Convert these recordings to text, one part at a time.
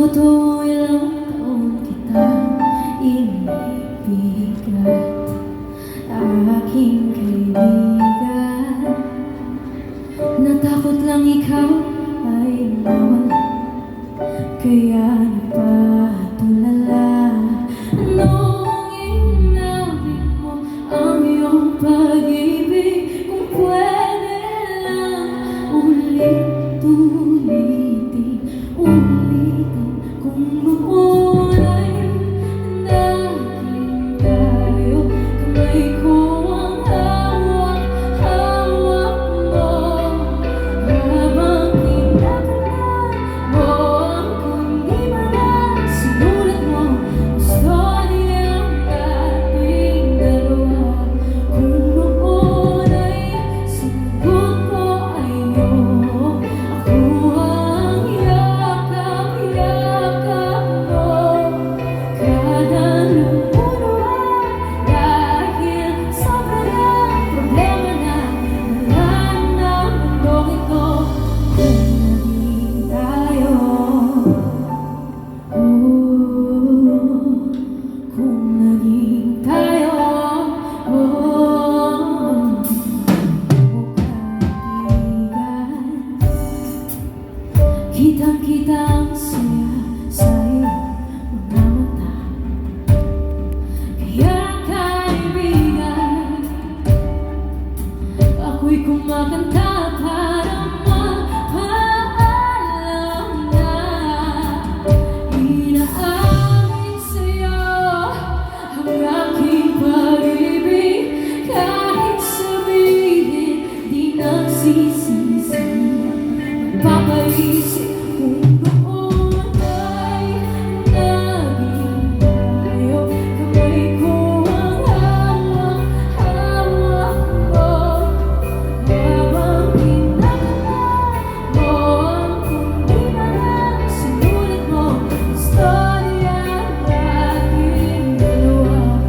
totoo ilang taon kitang inibigat, aking kaibigan. Natakot lang ikaw ay mawala, kaya napatulala. Nung inawit mo ang iyong pag-ibig, kung pwede lang ulit-ulitin, kung noon ay naging tayo. Kamay ko ang hawak-hawak mo, habang kinakanta mo ang kung-di-man sinulat mo. Gusto niyang ating dalawa. Kung noon ay sinagot ko ayaw, ako ang yakap-yakap mo. Kada lumuluha dahil sobra na problema na nalaan ng mundong ito. Kung naging tayo, kung naging tayo, kaibigan. Kitang-kita ang saya sa iyong mga mata, kaya kaibigan, ako'y kumakanta para mapaalam na inaangin sa'yo ang aking pag-ibig. Kahit sabihin di nagsisisi, papaisip kung noon ay naging tayo. Kamay ko ang hawak-hawak mo, habang kinakanta mo ang kung-di-man sinulat mo. Istorya nating dalawa.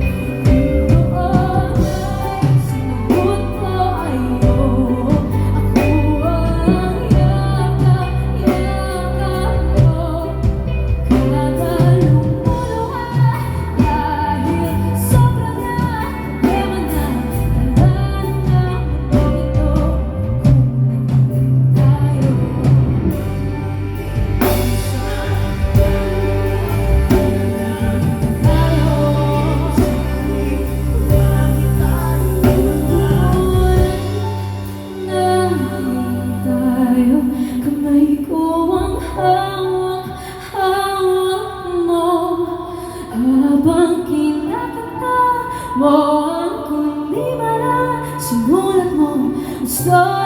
Kung noon ay sinagot ko ayaw, ako ang yakap-yakap mo. Kada lumuluha dahil sobra na problema na nalaan ng mundong ito. Kamay ko ang hawak-hawak mo, habang kinakanta mo ang kung-di-man sinulat mo. Gusto